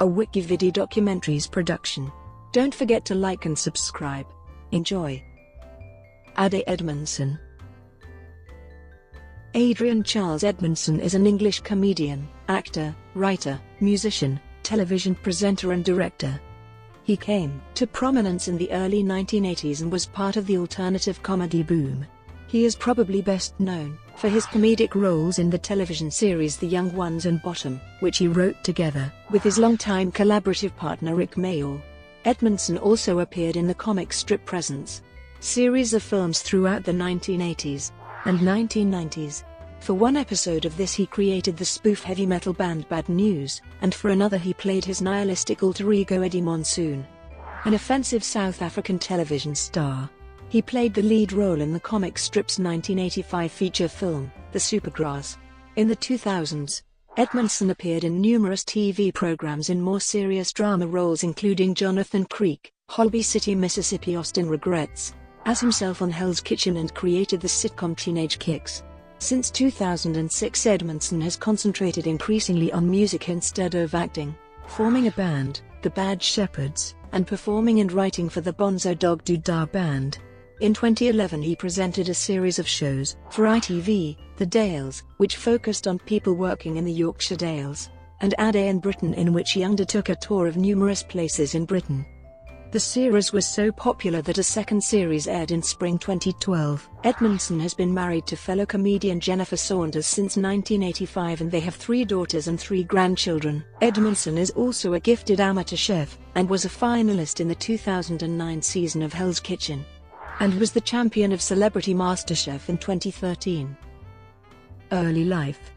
a WikiVidi documentaries production. Don't forget to like and subscribe. Enjoy. ADE Edmondson. Adrian Charles Edmondson is an English comedian, actor, writer, musician, television presenter and director. He came to prominence in the early 1980s and was part of the alternative comedy boom. He is probably best known for his comedic roles in the television series The Young Ones and Bottom, which he wrote together with his longtime collaborative partner Rik Mayall. Edmondson also appeared in the comic strip Presents series of films throughout the 1980s and 1990s. For one episode of this he created the spoof heavy metal band Bad News, and for another he played his nihilistic alter ego Eddie Monsoon, an offensive South African television star. He played the lead role in the comic strip's 1985 feature film, The Supergrass. In the 2000s, Edmondson appeared in numerous TV programs in more serious drama roles including Jonathan Creek, Holby City, Mississippi, Austen Regrets, as himself on Hell's Kitchen, and created the sitcom Teenage Kicks. Since 2006 Edmondson has concentrated increasingly on music instead of acting, forming a band, the Bad Shepherds, and performing and writing for the Bonzo Dog Doodah Band. In 2011 he presented a series of shows for ITV, The Dales, which focused on people working in the Yorkshire Dales, and ADE in Britain, in which he undertook a tour of numerous places in Britain. The series was so popular that a second series aired in spring 2012. Edmondson has been married to fellow comedian Jennifer Saunders since 1985 and they have 3 daughters and 3 grandchildren. Edmondson is also a gifted amateur chef, and was a finalist in the 2009 season of Hell's Kitchen, and was the champion of Celebrity MasterChef in 2013. Early life.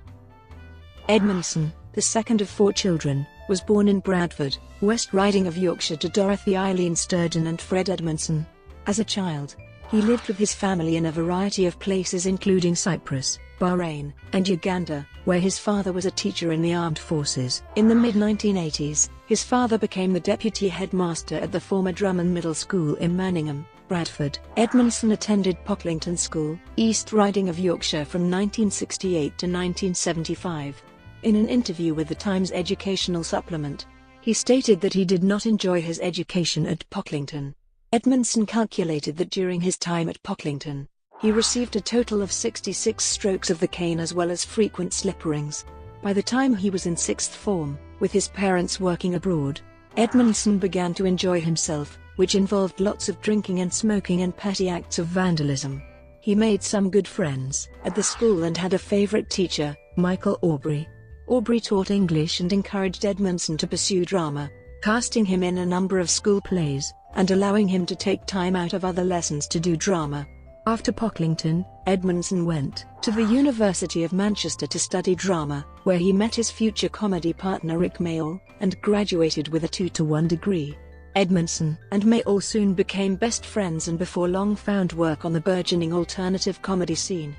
Edmondson, the second of 4 children, was born in Bradford, West Riding of Yorkshire to Dorothy Eileen Sturgeon and Fred Edmondson. As a child, he lived with his family in a variety of places including Cyprus, Bahrain, and Uganda, where his father was a teacher in the armed forces. In the mid-1980s, his father became the deputy headmaster at the former Drummond Middle School in Manningham, Bradford. Edmondson attended Pocklington School, East Riding of Yorkshire from 1968 to 1975. In an interview with the Times Educational Supplement, he stated that he did not enjoy his education at Pocklington. Edmondson calculated that during his time at Pocklington, he received a total of 66 strokes of the cane as well as frequent slipperings. By the time he was in 6th form, with his parents working abroad, Edmondson began to enjoy himself, which involved lots of drinking and smoking and petty acts of vandalism. He made some good friends at the school and had a favorite teacher, Michael Aubrey. Aubrey taught English and encouraged Edmondson to pursue drama, casting him in a number of school plays, and allowing him to take time out of other lessons to do drama. After Pocklington, Edmondson went to the University of Manchester to study drama, where he met his future comedy partner Rik Mayall, and graduated with a 2:1 degree. Edmondson and Mayall soon became best friends and before long found work on the burgeoning alternative comedy scene.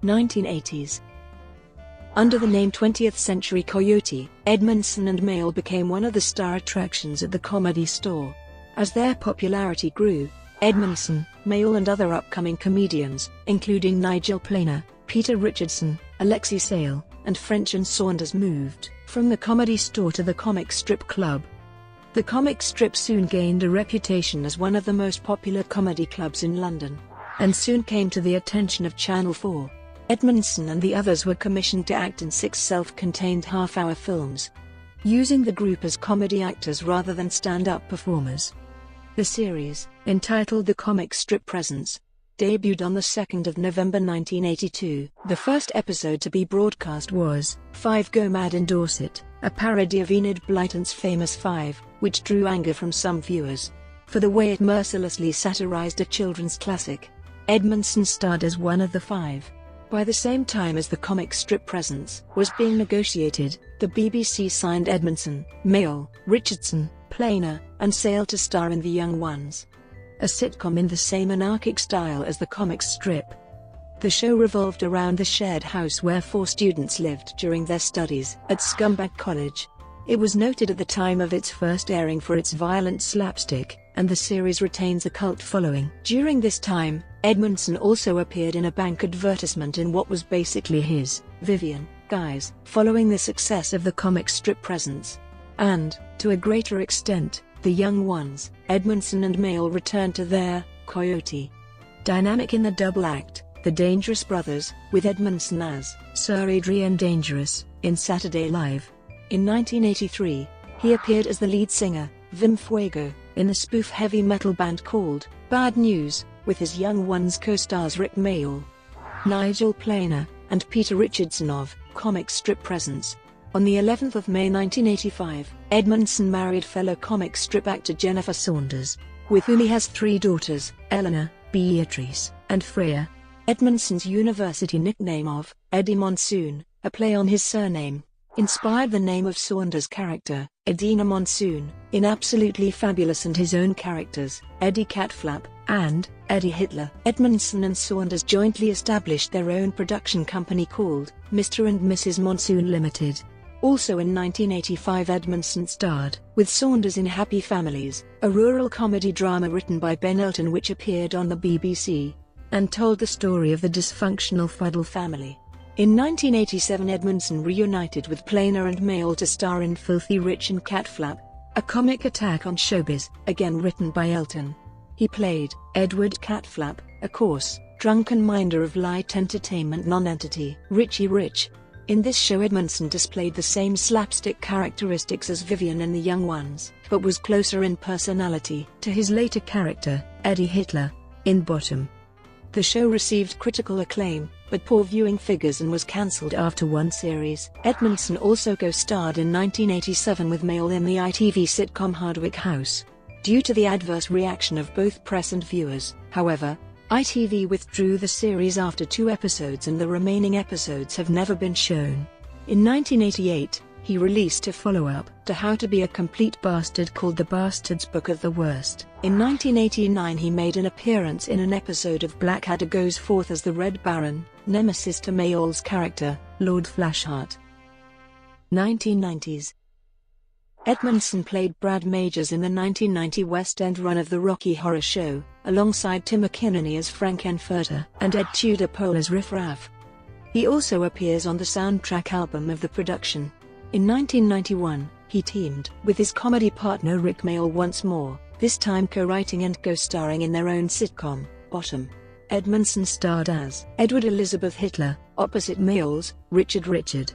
1980s. Under the name 20th Century Coyote, Edmondson and Mayall became one of the star attractions at the Comedy Store. As their popularity grew, Edmondson, Mayall and other upcoming comedians, including Nigel Planer, Peter Richardson, Alexei Sale, and French and Saunders moved from the Comedy Store to the Comic Strip Club. The Comic Strip soon gained a reputation as one of the most popular comedy clubs in London, and soon came to the attention of Channel 4. Edmondson and the others were commissioned to act in 6 self-contained half-hour films, using the group as comedy actors rather than stand-up performers. The series, entitled The Comic Strip Presents, debuted on the 2nd of November 1982. The first episode to be broadcast was 5 Go Mad in Dorset, a parody of Enid Blyton's famous 5, which drew anger from some viewers for the way it mercilessly satirized a children's classic. Edmondson starred as one of the 5. By the same time as the comic strip Presents was being negotiated, the BBC signed Edmondson, Mayall, Richardson, Planer, and Sale to star in The Young Ones, a sitcom in the same anarchic style as the comic strip. The show revolved around the shared house where 4 students lived during their studies at Scumbag College. It was noted at the time of its first airing for its violent slapstick, and the series retains a cult following. During this time, Edmondson also appeared in a bank advertisement in what was basically his Vivian guise, following the success of the comic strip Presents. and, to a greater extent, the young ones. Edmondson and Mayall returned to their Coyote dynamic in the double act, The Dangerous Brothers, with Edmondson as Sir Adrian Dangerous, in Saturday Live. In 1983, he appeared as the lead singer, Vim Fuego, in the spoof heavy metal band called Bad News, with his young ones co-stars Rik Mayall, Nigel Planer, and Peter Richardson of Comic Strip Presence. On the 11th of May 1985, Edmondson married fellow comic strip actor Jennifer Saunders, with whom he has 3 daughters, Eleanor, Beatrice, and Freya. Edmondson's university nickname of Eddie Monsoon, a play on his surname, inspired the name of Saunders' character, Eddie Monsoon, in Absolutely Fabulous, and his own characters, Eddie Catflap and Eddie Hitler. Edmondson and Saunders jointly established their own production company called Mr. and Mrs. Monsoon Limited. Also in 1985, Edmondson starred with Saunders in Happy Families, a rural comedy drama written by Ben Elton which appeared on the BBC, and told the story of the dysfunctional Fuddle family. In 1987, Edmondson reunited with Planer and Mayall to star in Filthy Rich and Catflap, a comic attack on showbiz, again written by Elton. He played Edward Catflap, a coarse, drunken minder of light entertainment non-entity Richie Rich. In this show, Edmondson displayed the same slapstick characteristics as Vivian in The Young Ones, but was closer in personality to his later character, Eddie Hitler, in Bottom. The show received critical acclaim, but poor viewing figures, and was cancelled after 1 series. Edmondson also co-starred in 1987 with Mayall in the ITV sitcom Hardwick House. Due to the adverse reaction of both press and viewers, however, ITV withdrew the series after 2 episodes, and the remaining episodes have never been shown. In 1988, he released a follow-up to How to Be a Complete Bastard called The Bastard's Book of the Worst. In 1989, he made an appearance in an episode of Blackadder Goes Forth as the Red Baron, nemesis to Mayall's character, Lord Flashheart. 1990s. Edmondson played Brad Majors in the 1990 West End run of The Rocky Horror Show, alongside Tim McInerney as Frankenfurter and Ed Tudor Pole as Riff Raff. He also appears on the soundtrack album of the production. In 1991, he teamed with his comedy partner Rik Mayall once more, this time co-writing and co-starring in their own sitcom, Bottom. Edmondson starred as Edward Elizabeth Hitler, opposite Mayall's Richard.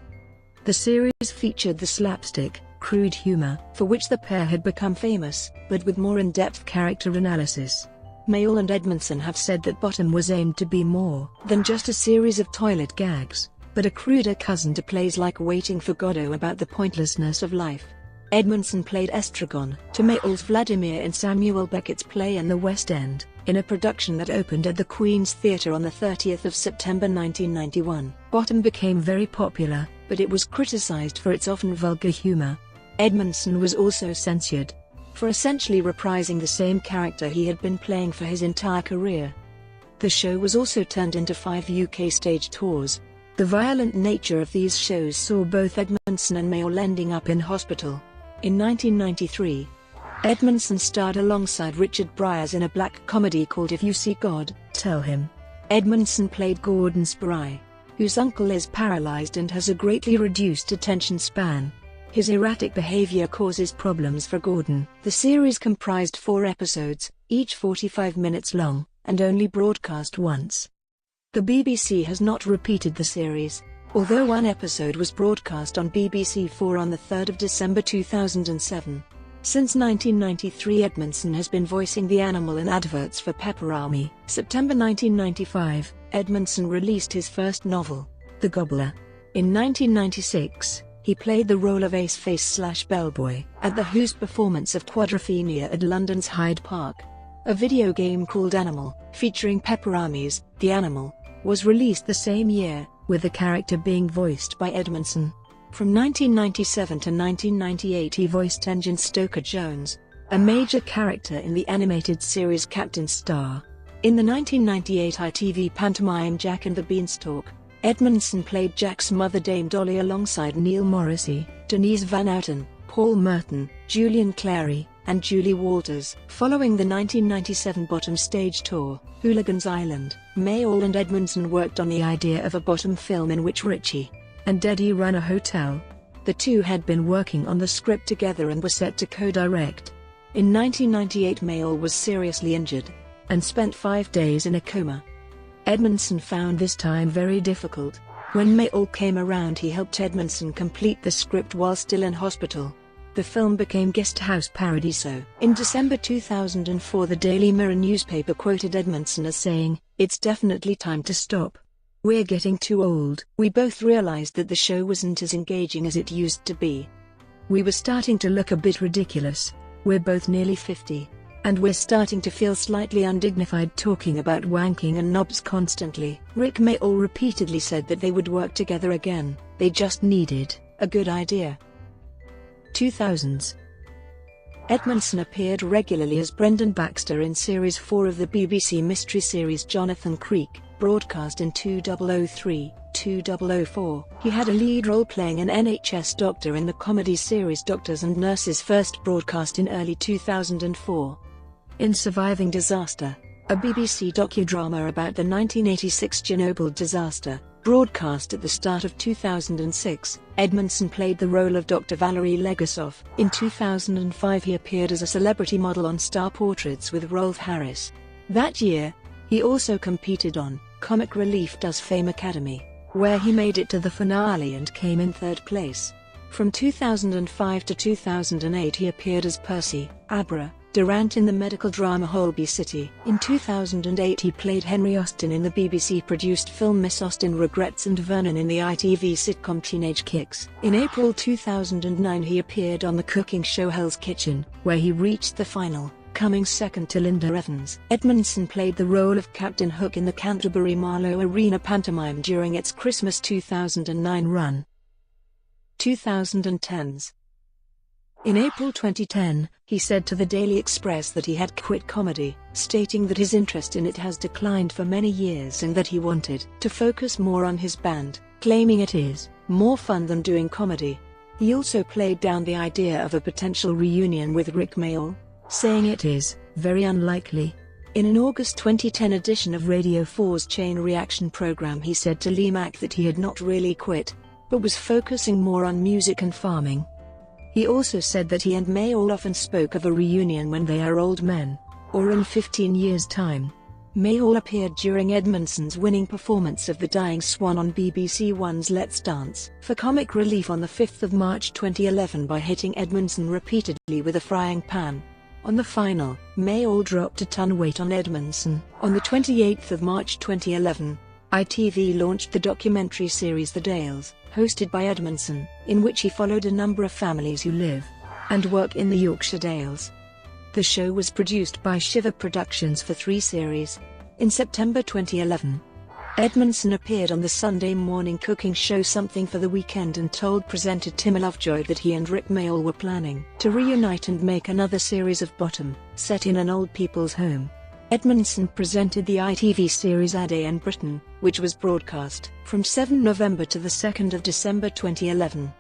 The series featured the slapstick, crude humor, for which the pair had become famous, but with more in-depth character analysis. Mayall and Edmondson have said that Bottom was aimed to be more than just a series of toilet gags, but a cruder cousin to plays like Waiting for Godot about the pointlessness of life. Edmondson played Estragon to Mayall's Vladimir in Samuel Beckett's play in the West End, in a production that opened at the Queen's Theatre on the 30th of September 1991. Bottom became very popular, but it was criticized for its often vulgar humor. Edmondson was also censured for essentially reprising the same character he had been playing for his entire career. The show was also turned into 5 UK stage tours. The violent nature of these shows saw both Edmondson and Mayall ending up in hospital. In 1993, Edmondson starred alongside Richard Briers in a black comedy called If You See God, Tell Him. Edmondson played Gordon Spry, whose uncle is paralyzed and has a greatly reduced attention span. His erratic behavior causes problems for Gordon. The series comprised 4 episodes, each 45 minutes long, and only broadcast once. The BBC has not repeated the series, although 1 episode was broadcast on BBC 4 on 3 December 2007. Since 1993, Edmondson has been voicing the animal in adverts for Pepperami. September 1995, Edmondson released his first novel, The Gobbler. In 1996, he played the role of Ace-Face/Bellboy at The Who's performance of Quadrophenia at London's Hyde Park. A video game called Animal, featuring Pepperami's The Animal, was released the same year, with the character being voiced by Edmondson. From 1997 to 1998, he voiced Engine Stoker Jones, a major character in the animated series Captain Star. In the 1998 ITV pantomime Jack and the Beanstalk, Edmondson played Jack's mother Dame Dolly alongside Neil Morrissey, Denise Van Outen, Paul Merton, Julian Clary, and Julie Walters. Following the 1997 Bottom stage tour, Hooligans Island, Mayall and Edmondson worked on the idea of a Bottom film in which Richie and Eddie run a hotel. The two had been working on the script together and were set to co-direct. In 1998, Mayall was seriously injured and spent 5 days in a coma. Edmondson found this time very difficult. When Mayall came around, he helped Edmondson complete the script while still in hospital. The film became guest house paradiso. In December 2004, the Daily Mirror newspaper quoted Edmondson as saying, "It's definitely time to stop. We're getting too old." We both realized that the show wasn't as engaging as it used to be. We were starting to look a bit ridiculous. We're both nearly 50. And we're starting to feel slightly undignified talking about wanking and knobs constantly. Rik Mayall repeatedly said that they would work together again. They just needed a good idea. 2000s. Edmondson appeared regularly as Brendan Baxter in Series 4 of the BBC mystery series Jonathan Creek, broadcast in 2003-2004. He had a lead role playing an NHS doctor in the comedy series Doctors and Nurses, first broadcast in early 2004. In Surviving Disaster, a BBC docudrama about the 1986 Chernobyl disaster, broadcast at the start of 2006, Edmondson played the role of Dr. Valery Legasov. In 2005, he appeared as a celebrity model on Star Portraits with Rolf Harris. That year, he also competed on Comic Relief Does Fame Academy, where he made it to the finale and came in 3rd place. From 2005 to 2008, he appeared as Percy Abra Durant in the medical drama Holby City. In 2008, he played Henry Austen in the BBC-produced film Miss Austen Regrets and Vernon in the ITV sitcom Teenage Kicks. In April 2009, he appeared on the cooking show Hell's Kitchen, where he reached the final, coming second to Linda Evans. Edmondson played the role of Captain Hook in the Canterbury Marlow Arena pantomime during its Christmas 2009 run. 2010s. In April 2010, he said to the Daily Express that he had quit comedy, stating that his interest in it has declined for many years and that he wanted to focus more on his band, claiming it is more fun than doing comedy. He also played down the idea of a potential reunion with Rik Mayall, saying it is very unlikely. In an August 2010 edition of Radio 4's Chain Reaction program, he said to Lee Mack that he had not really quit, but was focusing more on music and farming. He also said that he and Mayall often spoke of a reunion when they are old men, or in 15 years' time. Mayall appeared during Edmondson's winning performance of The Dying Swan on BBC One's Let's Dance for comic relief on the 5th of March 2011 by hitting Edmondson repeatedly with a frying pan. On the final, Mayall dropped a ton weight on Edmondson. On the 28th of March 2011, ITV launched the documentary series The Dales, hosted by Edmondson, in which he followed a number of families who live and work in the Yorkshire Dales. The show was produced by Shiver Productions for 3 series. In September 2011, Edmondson appeared on the Sunday morning cooking show Something for the Weekend and told presenter Tim Lovejoy that he and Rik Mayall were planning to reunite and make another series of Bottom, set in an old people's home. Edmondson presented the ITV series ADE in Britain, which was broadcast from 7 November to the 2nd of December 2011.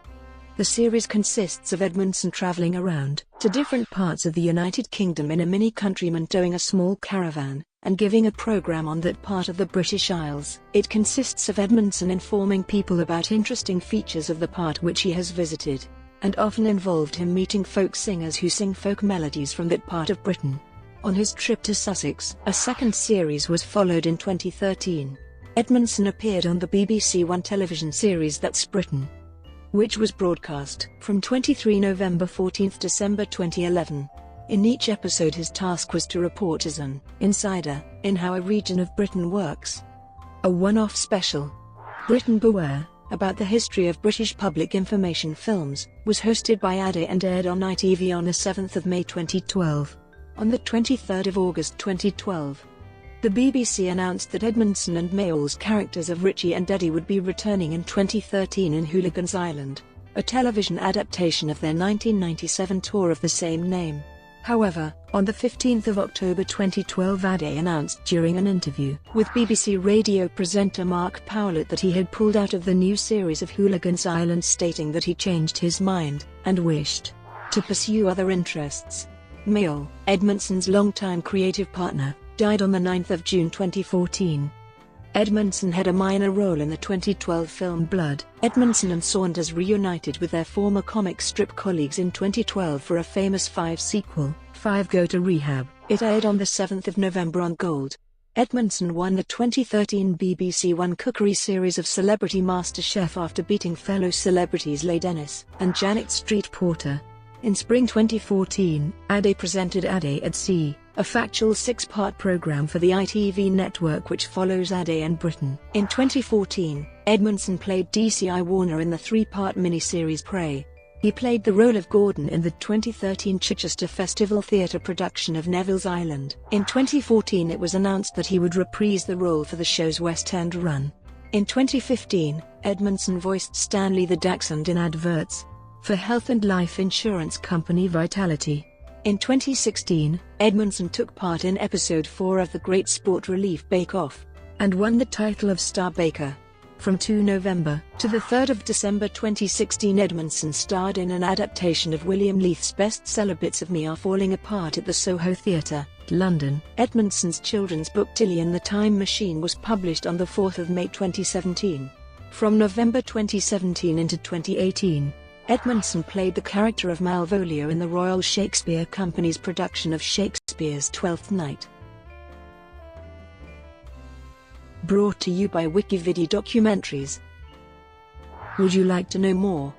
The series consists of Edmondson travelling around to different parts of the United Kingdom in a mini-countryman towing a small caravan, and giving a programme on that part of the British Isles. It consists of Edmondson informing people about interesting features of the part which he has visited, and often involved him meeting folk singers who sing folk melodies from that part of Britain. On his trip to Sussex, a second series was followed in 2013. Edmondson appeared on the BBC One television series That's Britain, which was broadcast from 23 November 14 December 2011. In each episode, his task was to report as an insider in how a region of Britain works. A one-off special, Britain Beware, about the history of British public information films, was hosted by ADE and aired on ITV on the 7th of May 2012. On the 23rd of August 2012, the BBC announced that Edmondson and Mayall's characters of Richie and Eddie would be returning in 2013 in Hooligans Island, a television adaptation of their 1997 tour of the same name. However, on the 15th of October 2012, ADE announced during an interview with BBC radio presenter Mark Powlett that he had pulled out of the new series of Hooligans Island, stating that he changed his mind and wished to pursue other interests. Mayall, Edmondson's longtime creative partner, died on the 9th of June 2014. Edmondson had a minor role in the 2012 film Blood. Edmondson and Saunders reunited with their former comic strip colleagues in 2012 for a Famous Five sequel, Five Go to Rehab. It aired on the 7th of November on Gold. Edmondson won the 2013 BBC One cookery series of Celebrity MasterChef after beating fellow celebrities Leigh Dennis and Janet Street Porter. In spring 2014, ADE presented ADE EDC, a factual 6-part program for the ITV network which follows ADE and Britain. In 2014, Edmondson played DCI Warner in the 3-part miniseries Prey. He played the role of Gordon in the 2013 Chichester Festival Theatre production of Neville's Island. In 2014 it was announced that he would reprise the role for the show's West End run. In 2015, Edmondson voiced Stanley the Dachshund in adverts for health and life insurance company Vitality. In 2016, Edmondson took part in episode 4 of the Great Sport Relief Bake Off, and won the title of Star Baker. From 2 November to the 3rd of December 2016, Edmondson starred in an adaptation of William Leith's bestseller Bits of Me Are Falling Apart at the Soho Theatre, London. Edmondson's children's book Tilly and the Time Machine was published on the 4th of May 2017. From November 2017 into 2018, Edmondson played the character of Malvolio in the Royal Shakespeare Company's production of Shakespeare's Twelfth Night. Brought to you by WikiVidi Documentaries. Would you like to know more?